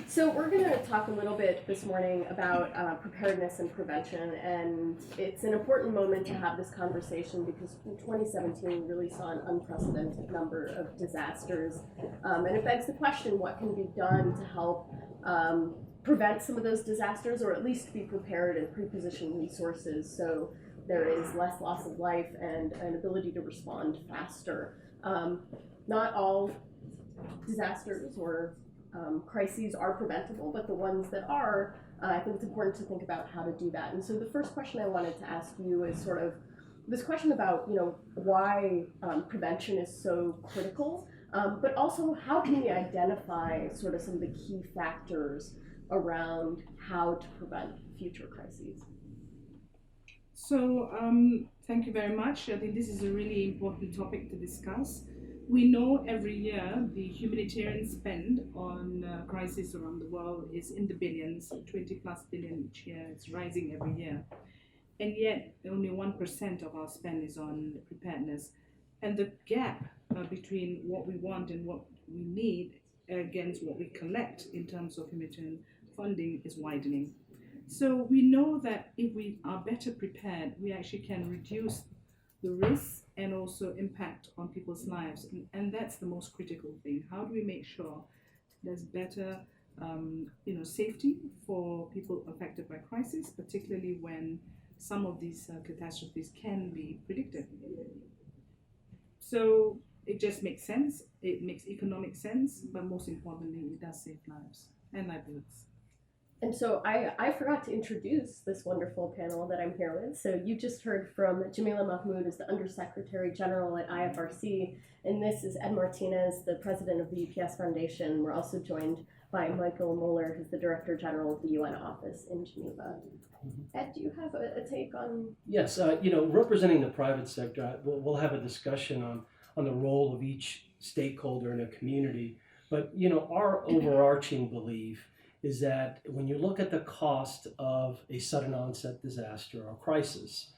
So we're going to talk a little bit this morning about preparedness and prevention, and it's an important moment to have this conversation because in 2017 we really saw an unprecedented number of disasters, and it begs the question: what can be done to help prevent some of those disasters, or at least be prepared and pre-position resources so there is less loss of life and an ability to respond faster. Not all disasters or crises are preventable, but the ones that are, I think it's important to think about how to do that. And so the first question I wanted to ask you is sort of this question about, why prevention is so critical, but also how can we identify sort of some of the key factors around how to prevent future crises? So, thank you very much. I think this is a really important topic to discuss. We know every year the humanitarian spend on crises around the world is in the billions, 20 plus billion each year. It's rising every year. And yet, only 1% of our spend is on preparedness. And the gap between what we want and what we need against what we collect in terms of humanitarian funding is widening. So we know that if we are better prepared, we actually can reduce the risks and also impact on people's lives. And that's the most critical thing. How do we make sure there's better safety for people affected by crisis, particularly when some of these catastrophes can be predicted? So it just makes sense, it makes economic sense, but most importantly, it does save lives and livelihoods. And so I forgot to introduce this wonderful panel that I'm here with. So you just heard from Jemilah Mahmood, who's the Undersecretary General at IFRC, and this is Ed Martinez, the President of the UPS Foundation. We're also joined by Michael Moller, who's the Director General of the UN office in Geneva. Ed, do you have a take on? Yes, representing the private sector, we'll have a discussion on the role of each stakeholder in a community. But, our overarching belief is that when you look at the cost of a sudden onset disaster or crisis,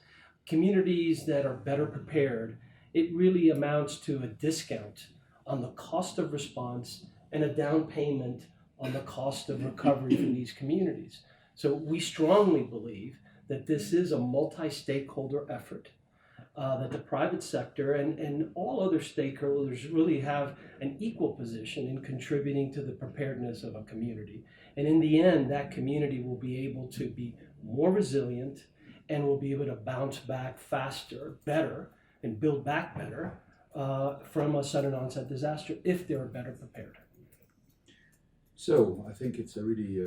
communities that are better prepared, it really amounts to a discount on the cost of response and a down payment on the cost of recovery for these communities. So we strongly believe that this is a multi-stakeholder effort, that the private sector and all other stakeholders really have an equal position in contributing to the preparedness of a community. And in the end, that community will be able to be more resilient and will be able to bounce back faster, better, and build back better from a sudden onset disaster if they're better prepared. So I think it's a really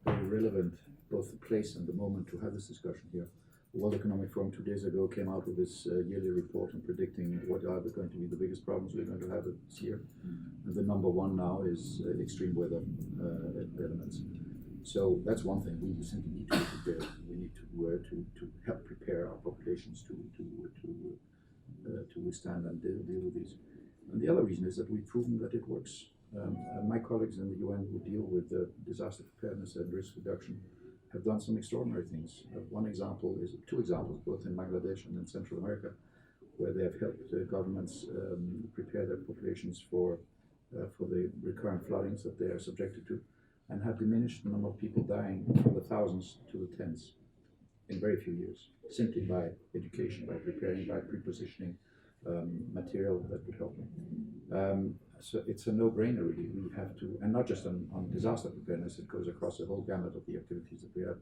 very relevant both the place and the moment to have this discussion here. The World Economic Forum 2 days ago came out with this yearly report on predicting what are going to be the biggest problems we're going to have this year. And the number one now is extreme weather elements. So that's one thing. We simply need to be prepared. We need to help prepare our populations to withstand and deal with these. And the other reason is that we've proven that it works. My colleagues in the UN who deal with disaster preparedness and risk reduction have done some extraordinary things. Two examples, both in Bangladesh and in Central America, where they have helped governments prepare their populations for the recurrent floodings that they are subjected to, and have diminished the number of people dying from the thousands to the tens in very few years, simply by education, by preparing, by pre-positioning material that would help them. So it's a no-brainer, really. We have to, and not just on disaster preparedness, it goes across the whole gamut of the activities that we have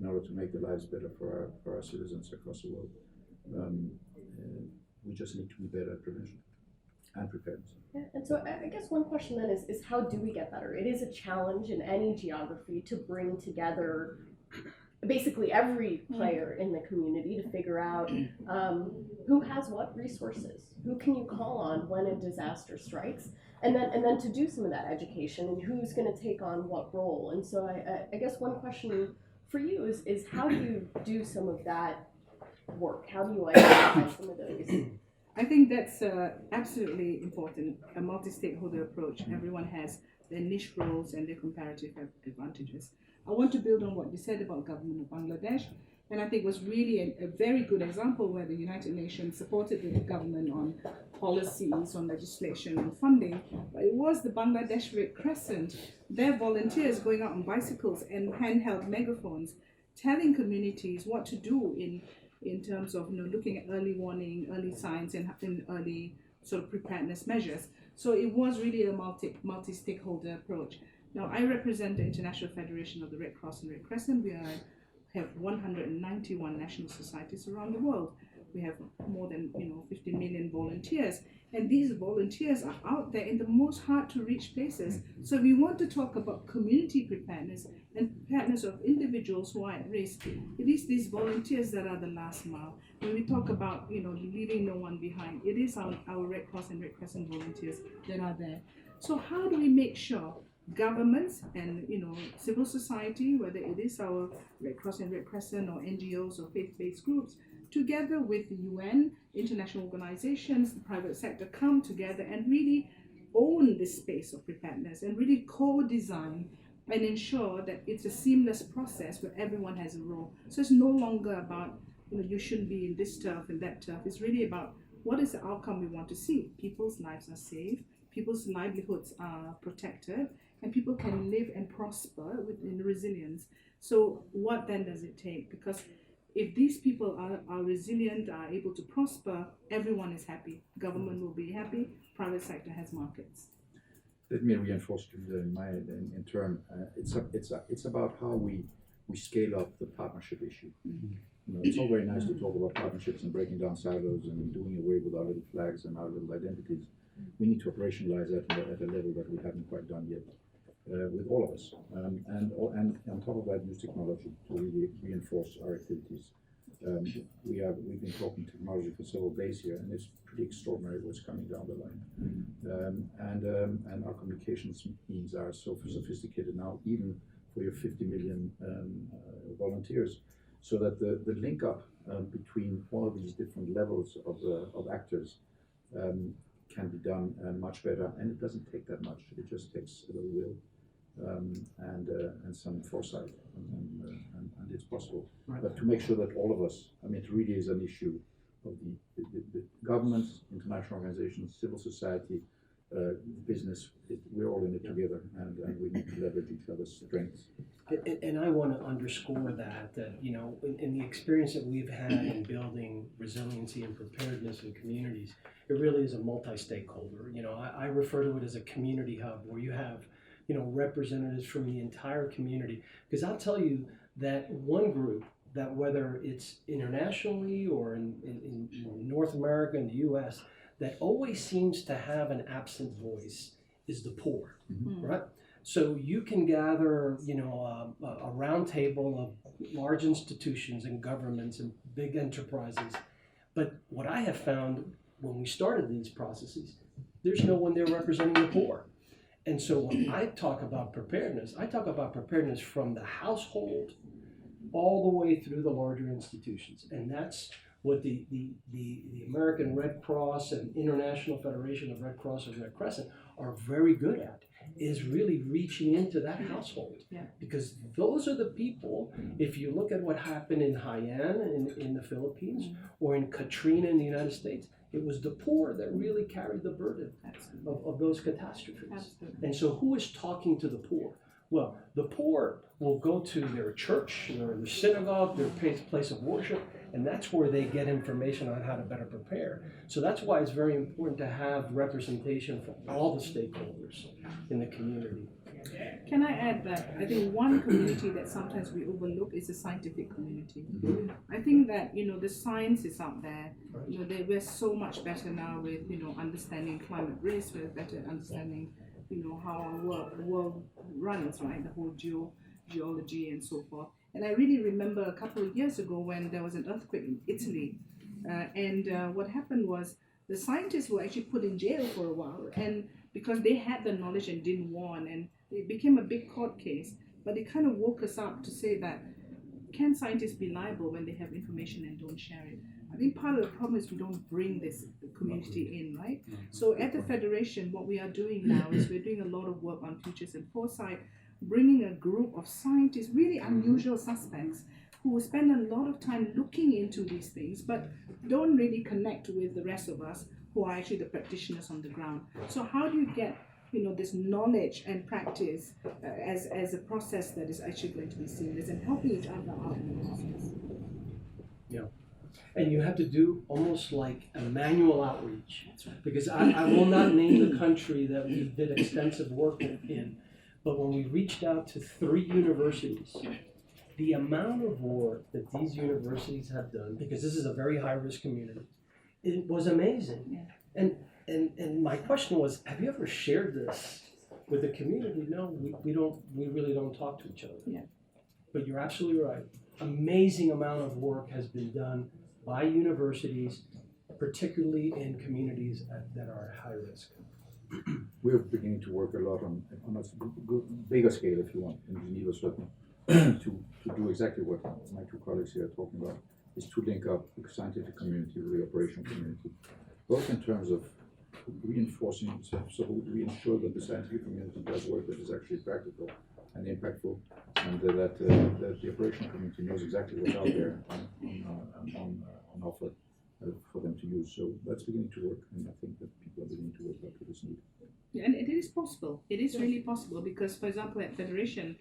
in order to make the lives better for our citizens across the world. We just need to be better at prevention and preparedness. Yeah, and so I guess one question then is how do we get better? It is a challenge in any geography to bring together basically every player in the community to figure out who has what resources, who can you call on when a disaster strikes, and then to do some of that education and who's going to take on what role. And so I guess one question for you is how do you do some of that work? How do you identify some of those? I think that's absolutely important, a multi-stakeholder approach. Everyone has their niche roles and their comparative advantages. I want to build on what you said about government of Bangladesh. And I think it was really a very good example where the United Nations supported the government on policies, on legislation and funding. But it was the Bangladesh Red Crescent, their volunteers going out on bicycles and handheld megaphones, telling communities what to do in terms of looking at early warning, early signs, and early sort of preparedness measures. So it was really a multi-stakeholder approach. Now, I represent the International Federation of the Red Cross and Red Crescent. We have 191 national societies around the world. We have more than 50 million volunteers, and these volunteers are out there in the most hard-to-reach places. So we want to talk about community preparedness and preparedness of individuals who are at risk. It is these volunteers that are the last mile. When we talk about leaving no one behind, it is our Red Cross and Red Crescent volunteers that are there. So how do we make sure governments and civil society, whether it is our Red Cross and Red Crescent or NGOs or faith-based groups, together with the UN, international organizations, the private sector, come together and really own this space of preparedness and really co-design and ensure that it's a seamless process where everyone has a role. So it's no longer about you shouldn't be in this turf and that turf. It's really about what is the outcome we want to see. People's lives are safe, people's livelihoods are protected, and people can live and prosper within resilience. So what then does it take? Because if these people are resilient, are able to prosper, everyone is happy. Government will be happy, private sector has markets. Let me reinforce in turn. It's about how we scale up the partnership issue. It's all very nice to talk about partnerships and breaking down silos and doing away with our little flags and our little identities. We need to operationalize that at a level that we haven't quite done yet. With all of us, and on top of that, use technology to really reinforce our activities. We've been talking technology for several days here, and it's pretty extraordinary what's coming down the line. And our communications means are so sophisticated now, even for your 50 million volunteers, so that the link up between all of these different levels of actors can be done much better, and it doesn't take that much. It just takes a little will and some foresight, and it's possible. Right. But to make sure that all of us, it really is an issue of the governments, international organizations, civil society, business. We're all in it together, and we need to leverage each other's strengths. And I want to underscore that in the experience that we've had in building resiliency and preparedness in communities, it really is a multi-stakeholder. I refer to it as a community hub where you have representatives from the entire community. Because I'll tell you that one group that, whether it's internationally or in North America and the U.S., that always seems to have an absent voice is the poor, right? So you can gather, a round table of large institutions and governments and big enterprises. But what I have found when we started these processes, there's no one there representing the poor. And so when I talk about preparedness, I talk about preparedness from the household all the way through the larger institutions. And that's what the American Red Cross and International Federation of Red Cross and Red Crescent are very good at, is really reaching into that household. Yeah. Because those are the people, if you look at what happened in Haiyan in the Philippines or in Katrina in the United States, it was the poor that really carried the burden of those catastrophes. Absolutely. And so who is talking to the poor? Well, the poor will go to their church, their synagogue, their place of worship, and that's where they get information on how to better prepare. So that's why it's very important to have representation from all the stakeholders in the community. Can I add that I think one community that sometimes we overlook is the scientific community. I think that the science is out there. We're so much better now with understanding climate risk. We're better understanding how our world runs, right? The whole geology and so forth. And I really remember a couple of years ago when there was an earthquake in Italy, and what happened was the scientists were actually put in jail for a while, and because they had the knowledge and didn't warn, and it became a big court case. But it kind of woke us up to say that, can scientists be liable when they have information and don't share it? I think part of the problem is we don't bring this community in, right? So at the Federation, what we are doing now is we're doing a lot of work on futures and foresight, bringing a group of scientists, really unusual suspects, who spend a lot of time looking into these things, but don't really connect with the rest of us who are actually the practitioners on the ground. So how do you get this knowledge and practice as a process that is actually going to be seamless and helping each other out in the process? Yeah. And you have to do almost like a manual outreach. That's right. Because I will not name the country that we did extensive work in, but when we reached out to 3 universities, the amount of work that these universities have done, because this is a very high-risk community, it was amazing. Yeah. And my question was, have you ever shared this with the community? No, we really don't talk to each other. Yeah. But you're absolutely right. Amazing amount of work has been done by universities, particularly in communities that are at high risk. We're beginning to work a lot on a bigger scale, if you want, in Geneva, certainly, to do exactly what my 2 colleagues here are talking about, is to link up the scientific community with the operational community, both in terms of reinforcing, so we ensure that the scientific community does work that is actually practical and impactful, and that the operational community knows exactly what's out there on offer for them to use. So that's beginning to work, and I think that people are beginning to work out to this need. Yeah, and it is possible. It is really possible because, for example, at Federation,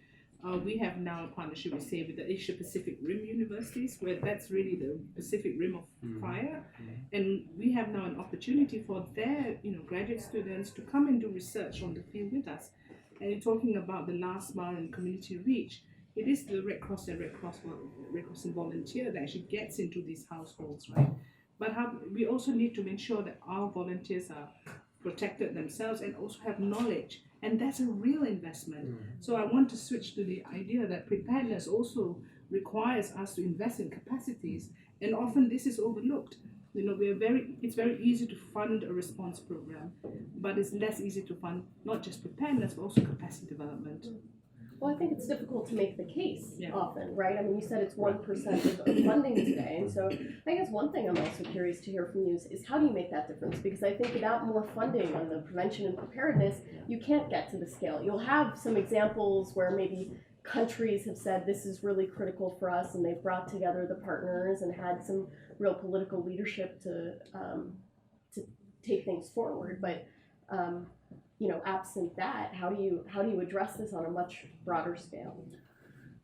we have now a partnership, we say, with the Asia Pacific Rim universities, where that's really the Pacific Rim of fire. And we have now an opportunity for their graduate students to come and do research on the field with us. And you're talking about the last mile and community reach. It is the Red Cross and Red Cross volunteer that actually gets into these households, right? But we also need to ensure that our volunteers are protected themselves and also have knowledge, and that's a real investment. So I want to switch to the idea that preparedness also requires us to invest in capacities, and often this is overlooked. It's very easy to fund a response program, but it's less easy to fund not just preparedness but also capacity development. Well, I think it's difficult to make the case Yeah. often, right? I mean, you said it's 1% of funding today, and so I guess one thing I'm also curious to hear from you is how do you make that difference? Because I think without more funding on the prevention and preparedness, you can't get to the scale. You'll have some examples where maybe countries have said this is really critical for us, and they've brought together the partners and had some real political leadership to take things forward. But absent that, how do you address this on a much broader scale?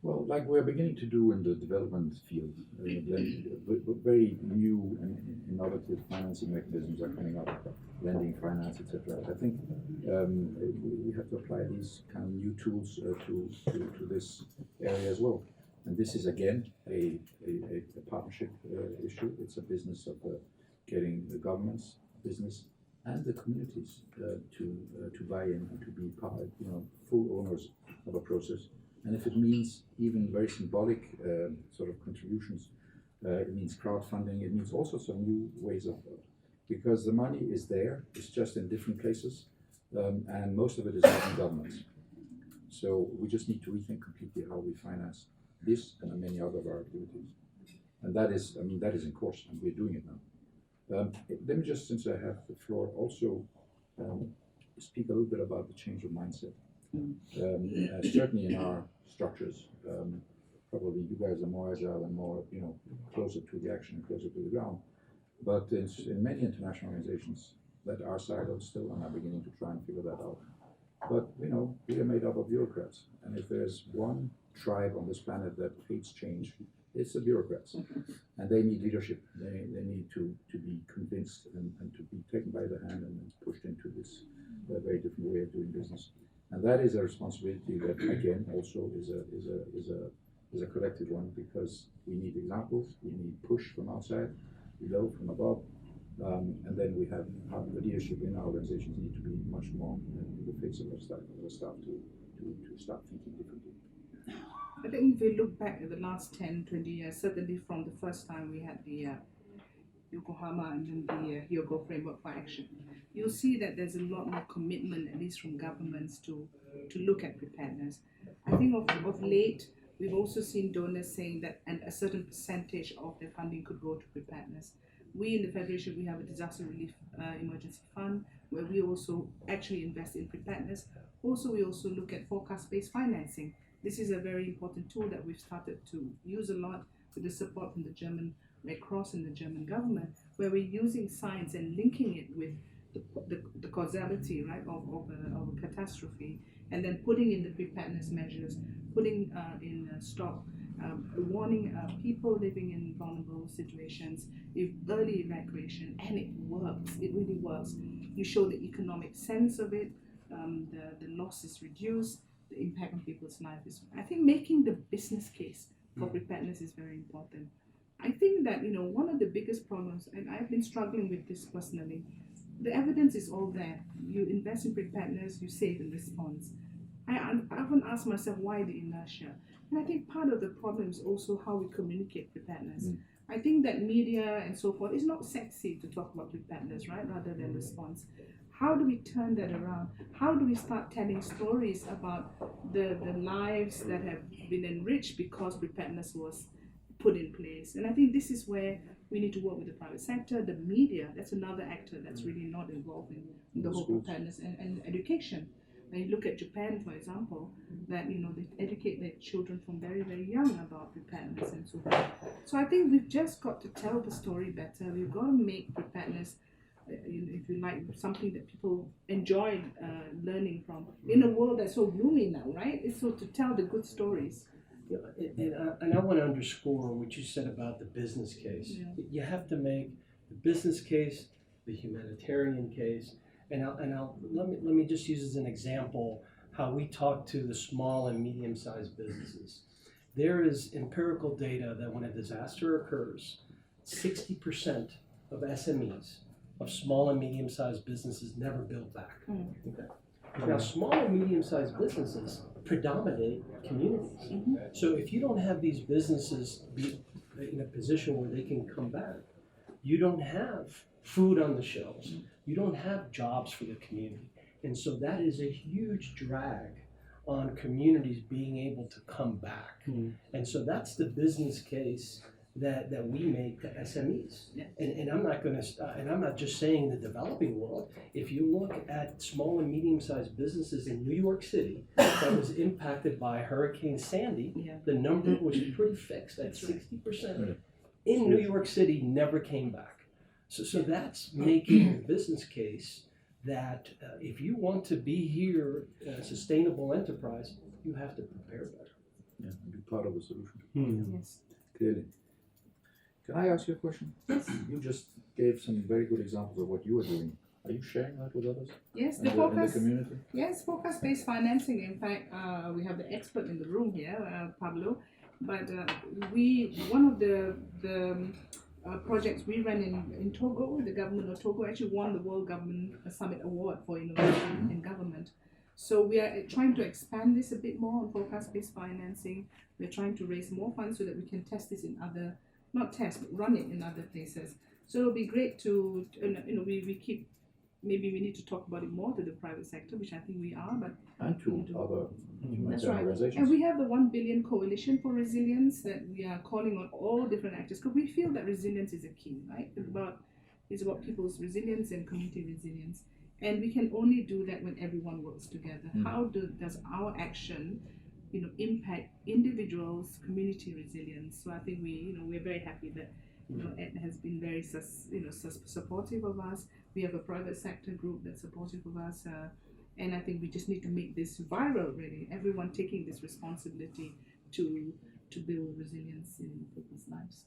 Well, like we're beginning to do in the development field, very new and innovative financing mechanisms are coming up, lending finance, etc. I think we have to apply these kind of new tools to this area as well. And this is again a partnership issue. It's a business of getting the governments, business, and the communities to buy in and to be full owners of a process. And if it means even very symbolic sort of contributions, it means crowdfunding, it means all sorts of new ways of, because the money is there, it's just in different places, and most of it is not in governments. So we just need to rethink completely how we finance this and many other of our activities. And that is in course, and we're doing it now. Let me just, since I have the floor, also speak a little bit about the change of mindset. Certainly in our structures, probably you guys are more agile and more, closer to the action and closer to the ground. But in many international organizations that are siloed still and are beginning to try and figure that out. But we are made up of bureaucrats, and if there's one tribe on this planet that hates change, it's the bureaucrats, and they need leadership. They need to be convinced and to be taken by the hand and pushed into this very different way of doing business. And that is a responsibility that again also is a collective one, because we need examples, we need push from outside, below, from above, and then we have the leadership in our organizations need to be much more in the face of our staff to start thinking differently. I think if we look back at the last 10, 20 years, certainly from the first time we had the Yokohama and then the Hyogo Framework for Action, you'll see that there's a lot more commitment, at least from governments, to look at preparedness. I think of late, we've also seen donors saying that a certain percentage of their funding could go to preparedness. We in the Federation, we have a disaster relief emergency fund where we also actually invest in preparedness. Also, we also look at forecast-based financing. this is a very important tool that we've started to use a lot with the support from the German Red Cross and the German government, where we're using science and linking it with the causality, right, of a catastrophe, and then putting in the preparedness measures, putting in stock, warning people living in vulnerable situations, early evacuation, and it works. It really works. You show the economic sense of it, the loss is reduced, the impact on people's lives. I think making the business case for preparedness is very important. I think that, you know, one of the biggest problems, and I've been struggling with this personally, the evidence is all there. You invest in preparedness, you save in response. I often ask myself, why the inertia? And I think part of the problem is also how we communicate preparedness. I think that media and so forth is not sexy to talk about preparedness, right, rather than response. How do we turn that around? How do we start telling stories about the lives that have been enriched because preparedness was put in place? And I think this is where we need to work with the private sector, the media. That's another actor that's really not involved in the whole preparedness and education. When you look at Japan, for example, that, you know, they educate their children from very, very young about preparedness and so forth. So I think we've just got to tell the story better. We've got to make preparedness, if you like, something that people enjoy learning from. In a world that's so gloomy now, right? It's so to tell the good stories. Yeah, and I want to underscore what you said about the business case. Yeah. You have to make the business case, the humanitarian case, and let me just use as an example how we talk to the small and medium-sized businesses. There is empirical data that when a disaster occurs, 60% of SMEs, of small and medium-sized businesses, never build back. Okay. Now, small and medium-sized businesses predominate communities. So if you don't have these businesses be in a position where they can come back, you don't have food on the shelves. You don't have jobs for the community. And so that is a huge drag on communities being able to come back. And so that's the business case that we make to SMEs. And I'm not going to, and I'm not just saying the developing world. If you look at small and medium-sized businesses in New York City that was impacted by Hurricane Sandy, the number was pretty fixed at 60%. In New York City, never came back. So that's making a business case that if you want to be here, a sustainable enterprise, you have to prepare better. Yeah, and be part of the solution. Yes. Clearly. Can I ask you a question? You just gave some very good examples of what you are doing. Are you sharing that with others? Yes, in the the focus. community? Yes, focus-based financing. In fact, we have the expert in the room here, Pablo. But one of the projects we ran in Togo, the government of Togo actually won the World Government Summit Award for Innovation in Government. So we are trying to expand this a bit more on focus-based financing. We're trying to raise more funds so that we can test this in other, not test, but run it in other places. So it'll be great to, we keep, maybe we need to talk about it more to the private sector, which I think we are, but And to other that's humanitarian right. organizations. And we have the 1 billion coalition for resilience that we are calling on all different actors because we feel that resilience is a key, right? It's about people's resilience and community resilience. And we can only do that when everyone works together. How does our action, impact individuals' community resilience? So I think we're very happy that Ed has been very supportive of us. We have a private sector group that's supportive of us. And I think we just need to make this viral, really. Everyone taking this responsibility to build resilience in people's lives.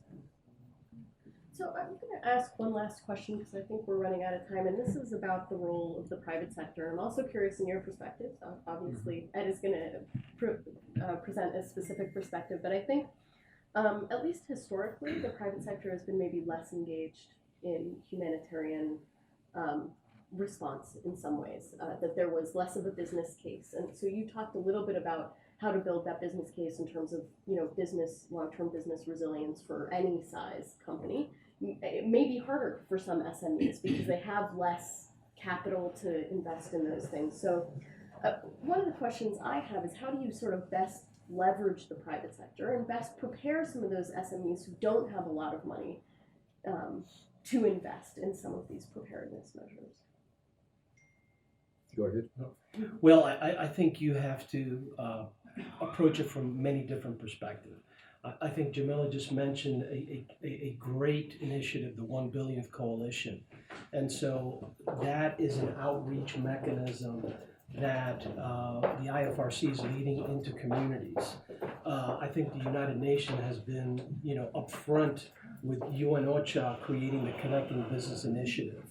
So I'm going to ask one last question because I think we're running out of time, and this is about the role of the private sector. I'm also curious in your perspective. Obviously, Ed is going to present a specific perspective, but I think at least historically, the private sector has been maybe less engaged in humanitarian response in some ways, that there was less of a business case. And so you talked a little bit about how to build that business case in terms of, long-term business resilience for any size company. It may be harder for some SMEs because they have less capital to invest in those things. So one of the questions I have is how do you sort of best leverage the private sector and best prepare some of those SMEs who don't have a lot of money to invest in some of these preparedness measures? Go ahead. Well, I think you have to approach it from many different perspectives. I think Jemilah just mentioned a great initiative, the 1 Billionth Coalition. And so that is an outreach mechanism that the IFRC is leading into communities. I think the United Nations has been, upfront with UNOG creating the Connecting Business Initiative,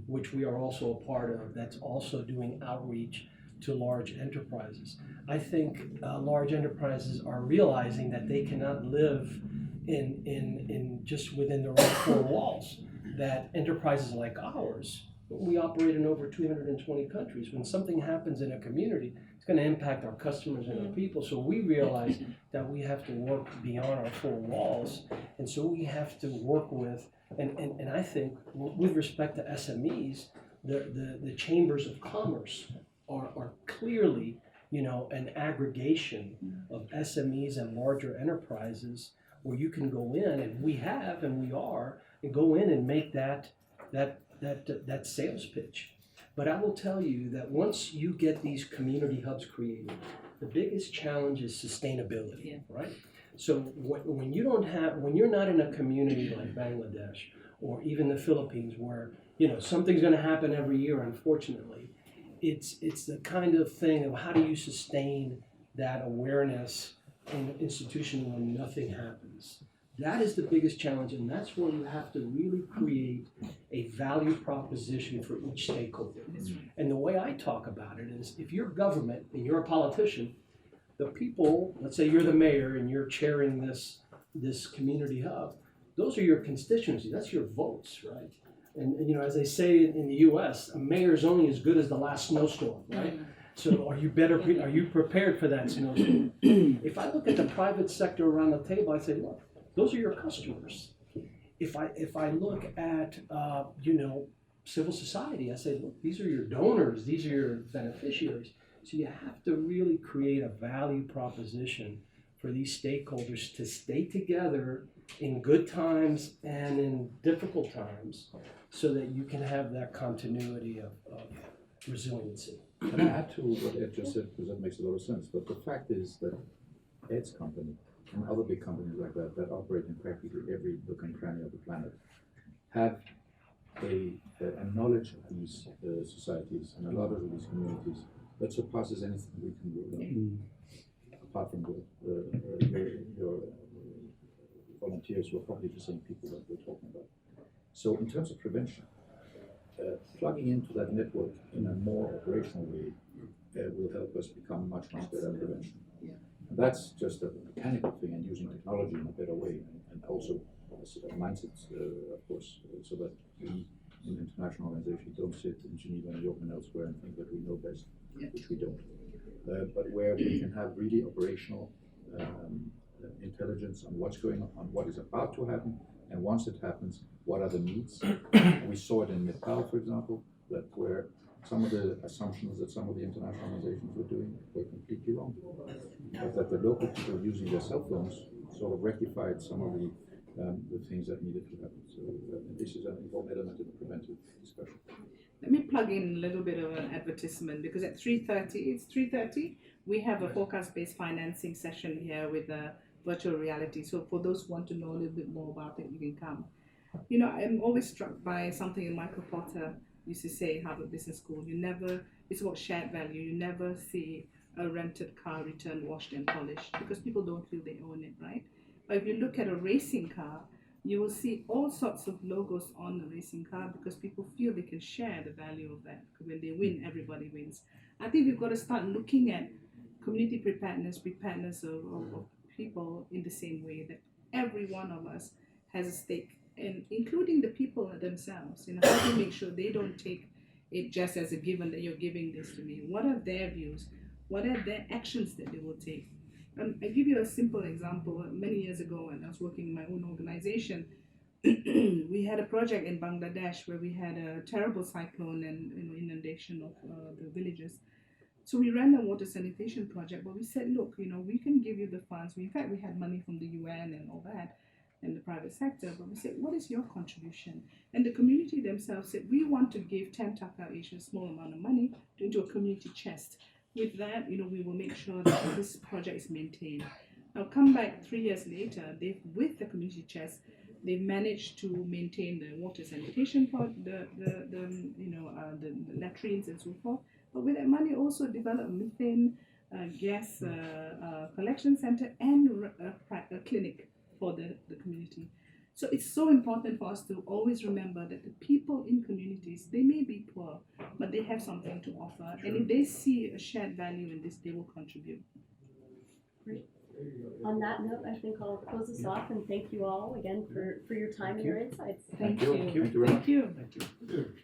which we are also a part of, that's also doing outreach to large enterprises. I think large enterprises are realizing that they cannot live in just within their own four walls, that enterprises like ours, we operate in over 220 countries. When something happens in a community, it's going to impact our customers and our people. So we realize that we have to work beyond our four walls. And so we have to work with, and I think with respect to SMEs, the chambers of commerce are clearly, an aggregation of SMEs and larger enterprises where you can go in, and we have, and we are, and go in and make that sales pitch. But I will tell you that once you get these community hubs created, the biggest challenge is sustainability, right? So when you're not in a community like Bangladesh or even the Philippines where, something's going to happen every year, unfortunately, it's the kind of thing of how do you sustain that awareness in an institution when nothing happens. That is the biggest challenge, and that's where you have to really create a value proposition for each stakeholder. And the way I talk about it is, if you're government and you're a politician, the people, let's say you're the mayor and you're chairing this community hub, those are your constituency, that's your votes, right? And as they say in the US, a mayor is only as good as the last snowstorm, right? So are you prepared for that snowstorm? If I look at the private sector around the table, I say, look, those are your customers. If I look at civil society, I say, look, these are your donors, these are your beneficiaries. So you have to really create a value proposition for these stakeholders to stay together in good times and in difficult times, so that you can have that continuity of resiliency. Can I add to what Ed just said, because that makes a lot of sense? But the fact is that Ed's company and other big companies like that operate in practically every nook and cranny of the planet have a knowledge of these societies and a lot of these communities that surpasses anything we can do, apart from your volunteers who are probably the same people that we're talking about. So in terms of prevention, plugging into that network in a more operational way will help us become much better at prevention. And that's just a mechanical thing, and using technology in a better way, and also mindsets, of course, so that we in the international organization don't sit in Geneva, New York, and elsewhere and think that we know best, which we don't. But where we can have really operational intelligence on what's going on what is about to happen, and once it happens, what are the needs. We saw it in Nepal, for example, that where some of the assumptions that some of the international organizations were doing were completely wrong. But that the local people using their cell phones sort of rectified some of the things that needed to happen. So this is an important element in the preventive discussion. Let me plug in a little bit of an advertisement, because at 3:30, we have a forecast-based financing session here with virtual reality. So for those who want to know a little bit more about it, you can come. I'm always struck by something Michael Porter used to say, Harvard Business School. It's about shared value. You never see a rented car returned, washed and polished, because people don't feel they own it, right? But if you look at a racing car, you will see all sorts of logos on the racing car, because people feel they can share the value of that. When they win, everybody wins. I think we've got to start looking at community preparedness of people in the same way, that every one of us has a stake, and including the people themselves. How do you make sure they don't take it just as a given that you're giving this to me? What are their views? What are their actions that they will take? I give you a simple example. Many years ago, when I was working in my own organization, we had a project in Bangladesh where we had a terrible cyclone and inundation of the villages. So we ran a water sanitation project, but we said, look, we can give you the funds. In fact, we had money from the UN and all that, and the private sector, but we said, what is your contribution? And the community themselves said, we want to give 10 taka each, a small amount of money, into a community chest. with that, we will make sure that this project is maintained. Now, come back 3 years later, with the community chest, they've managed to maintain the water sanitation part, the latrines and so forth. But with that money, also develop methane gas collection center and a clinic for the community. So it's so important for us to always remember that the people in communities, they may be poor, but they have something to offer. Sure. And if they see a shared value in this, they will contribute. Great. On that note, I think I'll close this off and thank you all again for your time and your insights. Thank you. you. Thank you very much. Thank you. Thank you.